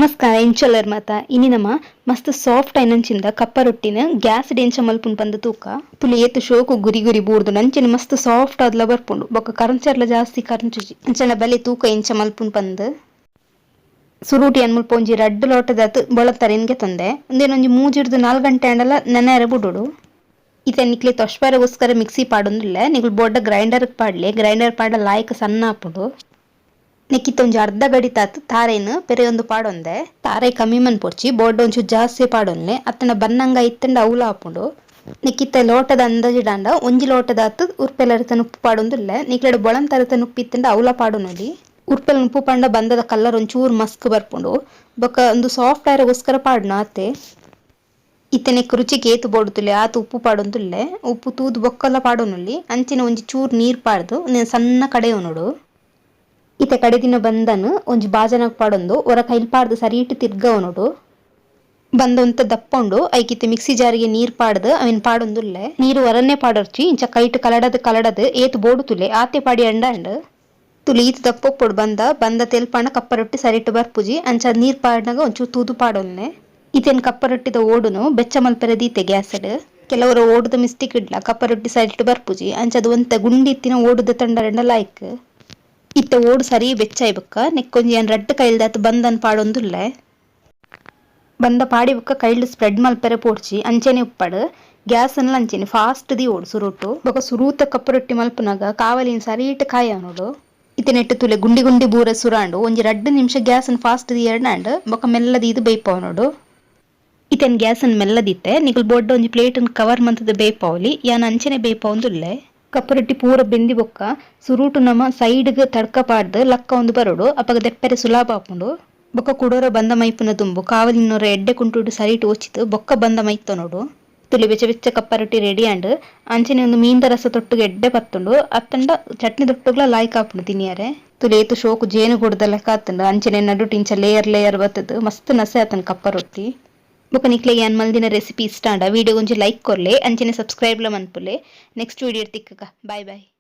ನಮಸ್ಕಾರ ಇಂಚಲ್ಲರ್ ಮಾತ ಇನಿ ನಮ್ಮ ಮಸ್ತ್ ಸಾಫ್ಟ್ ಐನಂಚಿಂದ ಕಪ್ಪ ರೊಟ್ಟಿನ ಗ್ಯಾಸ್ ಡೆಂಚ ಮಲ್ಪುನ್ ಪಂದ ತೂಕ ತುಲಿ ಏತು ಶೋಕು ಗುರಿ ಗುರಿ ಬೂರ್ದು ನಂಚಿನ ಮಸ್ತ್ ಸಾಫ್ಟ್ ಆದ್ಲ ಬರ್ಪುಂಡು ಬೊಕ್ಕ ಕರಂಚರ್ಲ ಜಾಸ್ತಿ ಕರಂಚುಜಿ ಅಂಚನ ಬಲೆ ತೂಕ ಇಂಚ ಮಲ್ಪುನ್ ಪಂದ್ ಸುರೂಟಿ ಅನ್ಮುಲ್ಪ ಒಂಜಿ ರಡ್ಡ್ ಲೋಟದಾತ್ ಬೊಳತ್ತಾರೆ ಎನ್ಗೆ ತೊಂದೆ ಒಂದೇನೊಂಜಿ 3 ಗಂಟೆ ಅಂಡಲ ನೆನೆಯರ ಬುಡುಡು ಇತ್ತೆ ನಿಕ್ಲೆ ತೊಷ್ಪಾರಗೋಸ್ಕರ ಮಿಕ್ಸಿ ಪಾಡೊಂದುಲ್ಲ ನಿಗುಲ್ ಬೋಡ್ಡ ಗ್ರೈಂಡರ್ ಪಾಡ್ಲೆ ಗ್ರೈಂಡರ್ ಪಾಡ ಲಾಯ್ಕ ಸಣ್ಣ ಹಾಪುಡು ನೆಕ್ಕಿತ್ತೊಂಜಿ ಅರ್ಧ ಗಡಿತಾತ್ ತಾರೆನ್ ಪೆರೆ ಒಂದು ಪಾಡೊಂದೆ ತಾರೆ ಕಮ್ಮಿ ಮನ್ಪೊರ್ಚಿ ಬೋರ್ಡ್ ಒಂಚೂರು ಜಾಸ್ತಿ ಪಾಡೊನ್ಲೆ ಅತ್ತನ ಬನ್ನಂಗ ಇತ್ತಂಡ ಅವಲ ಹಾಪುಂಡು ನೆಕ್ಕಿತ್ತ ಲೋಟದ ಅಂದಾಜಿಡಾಂಡ ಒಂಜಿ ಲೋಟದಾತ್ ಉರ್ಪೆಲರಿತನ ಉಪ್ಪು ಪಾಡೊಂದುಲ್ಲೆ ನಿಕ್ಲೆಡ್ ಬೊಳಂತರತನ ಉಪ್ಪು ಇತ್ತಂಡ ಅವಲ ಪಾಡೊನೊಲಿ ಉರ್ಪೆಲ ಉಪ್ಪು ಪಂಡ ಬಂದದ ಕಲ್ಲರ್ ಒಂಚೂರು ಮಸ್ಕ್ ಬರ್ಪುಂಡು ಬೊಕ್ಕ ಒಂದು ಸಾಫ್ಟ್ ಆಯರಗೋಸ್ಕರ ಪಾಡ್ನ ಆತೆ ಇತ್ತನೆಕ್ ರುಚಿಗೆ ಏತು ಬೋಡುತ್ತುಲೆ ಆತು ಉಪ್ಪು ಪಾಡೊಂದುಲ್ಲೆ ಉಪ್ಪು ತೂದು ಬೊಕ್ಕಲ ಪಾಡೊನೊಲಿ ಅಂಚಿನ ಒಂಜಿ ಚೂರು ನೀರ್ ಪಾಡ್ದು ಸಣ್ಣ ಕಡೆಯವನೊಡು ಇತ್ತೆ ಕಡೆದಿನ ಬಂದನ್ ಒಂಜಿ ಬಾಜನಗ್ ಪಾಡೊಂದು ಒರ ಕೈಲ್ ಪಾಡ್ದು ಸರಿಟ್ ತಿರ್ಗವನೊಡು ಬಂದ ಒಂತ ದಪ್ಪುಂಡು ಐಕಿತ್ತೆ ಮಿಕ್ಸಿ ಜಾರಿಗೆ ನೀರ್ ಪಾಡ್ದು ಅವಿನ್ ಪಾಡೊಂದುಲ್ಲೆ ನೀರು ಒರನ್ನೇ ಪಾಡೊರ್ಚಿ ಇಂಚ ಕೈಟ್ ಕಲಡದ್ ಏತು ಬೋಡುತ್ತುಲೆ ಆತೆ ಪಾಡಿ ಅಂಡ ತುಲಿ ಈತ್ ದಪ್ಪೊಪ್ಪೊಡು ಬಂದ ತೆಲ್ಪಂಡ ಕಪ್ಪ ರೊಟ್ಟಿ ಸರಿಟ್ ಬರ್ಪುಜಿ ಅಂಚ ನೀರ್ ಪಾಡ್ನಾಗ ಒಂಚೂರು ತೂದು ಪಾಡೊನ್ನೆ ಇತೆನ್ ಕಪ್ಪ ರೊಟ್ಟಿದ ಓಡುನು ಬೆಚ್ಚ ಮಲ್ಪೆರೆ ದೀತೆ ಗ್ಯಾಸಡ್ ಕೆಲವರು ಓಡುದ ಮಿಸ್ಟೇಕ್ ಇಡ್ಲ ಕಪ್ಪ ರೊಟ್ಟಿ ಸರಿಟ್ ಬರ್ಪುಜಿ ಅಂಚ ಅದು ಒಂತ ಗುಂಡಿ ಇತ್ತಿನ ಓಡುದ ತಂಡರಂಡ ಲಾಯ್ಕ್ ಇತ್ತೆ ಓಡು ಸರಿ ಬೆಚ್ಚಾಯ್ ಬೊಕ್ಕ ನೆಕ್ಕೊಂಜಿ ಏನ್ ರಡ್ಡ್ ಕೈಲ್ದಾತ್ ಬಂದನ್ ಪಾಡೊಂದುಲ್ಲೆ ಬಂದ ಪಾಡಿ ಬೊಕ್ಕ ಕೈಲ್ಡ್ ಸ್ಪ್ರೆಡ್ ಮಲ್ಪೆರೆ ಪೋಡ್ಚಿ ಅಂಚೆನೆ ಉಪ್ಪಡ್ ಗ್ಯಾಸ್ ಅನ್ನ ಅಂಚೆನೆ ಫಾಸ್ಟ್ ದಿ ಓಡು ಸುರುಟು ಬೊಕ್ಕ ಸುರೂತ ಕಪ್ಪ ರೊಟ್ಟಿ ಮಲ್ಪುನಾಗ ಕಾವಲಿನ ಸರಿಟ್ ಕಾಯವನೋಡು ಇತ್ತೆ ನೆಟ್ಟು ತುಲೆ ಗುಂಡಿ ಗುಂಡಿ ಬೂರ ಸುರಾಂಡು ಒಂಜಿ 2 ನಿಮಿಷ ಗ್ಯಾಸ್ ಅನ್ನು ಫಾಸ್ಟ್ ದಿ ಎರ್ನಾಂಡ್ ಬೊಕ್ಕ ಮೆಲ್ಲದಿ ಇದು ಬೇಯ್ಪವನೋಡು ಇತೆನ್ ಗ್ಯಾಸ್ ಅನ್ನು ಮೆಲ್ಲದಿತ್ತೆ ನಿಗುಲ್ ಬೊಡ್ಡ ಒಂಜಿ ಪ್ಲೇಟ್ ಕವರ್ ಮಂತದ ಬೇಯ್ಪವಲಿ ಯಾನ್ ಅಂಚೆನೆ ಬೇಯ್ಪವಂದುಲ್ಲೆ ಕಪ್ಪ ರೊಟ್ಟಿ ಪೂರ ಬೆಂದಿ ಬೊಕ್ಕ ಸುರೂಟು ನಮ್ಮ ಸೈಡ್ಗ್ ತಡ್ಕ ಪಾಡ್ದು ಲಕ್ಕ ಒಂದು ಬರೋಡು ಅಪಗ ದೆಪ್ಪರೆ ಸುಲಾಭ ಆಪುಂಡು ಬೊಕ್ಕ ಕುಡೋರ ಬಂದ ಮೈಪುನ ದುಂಬು ಕಾವಲಿನೋರ ಎಡ್ಡೆ ಕುಂಟುಡು ಸರಿಟ್ ಓಚಿತು ಬೊಕ್ಕ ಬಂದ ಮೈತನೋಡು ತುಲಿ ಬೆಚ್ಚ ಬೆಚ್ಚ ಕಪ್ಪ ರೊಟ್ಟಿ ರೆಡಿ ಆಂಡ್ ಅಂಚನೆ ಒಂದು ಮೀನ್ದ ರಸ ತೊಟ್ಟುಗೆ ಎಡ್ಡೆ ಪತ್ತುಂಡು ಅತ್ತಂಡ ಚಟ್ನಿ ತೊಟ್ಟುಗ್ಲ ಲಾಯ್ಕ್ ಆಪುಂಡು ತಿನಿಯಾರೆ ತುಲಿ ಏತು ಶೋಕು ಜೇನು ಗುಡ್ದ ಲೆಕ್ಕ ಆತಂಡು ಅಂಚನೆ ನಡುಟ್ ಇಂಚ ಲೇಯರ್ ಬತ್ತದು ಮಸ್ತ್ ನಸೆ ಆತನ್ ಕಪ್ಪ ರೊಟ್ಟಿ ಬೊಕ್ಕ ನಿಕ್ಲೆ ಯಾನ್ ಮಲ್ದಿನ ರೆಸಿಪಿ ಇಷ್ಟ ಆಂಡ ವಿಡಿಯೋ ಒಂಜಿ ಲೈಕ್ ಕೊರ್ಲೆ ಅಂಚನೆ ಸಬ್ಸ್ಕ್ರೈಬ್ ಲ ಮನ್ಪುಲೆ ನೆಕ್ಸ್ಟ್ ವಿಡಿಯೋ ತಿಕ್ಕಗ ಬಾಯ್ ಬಾಯ್.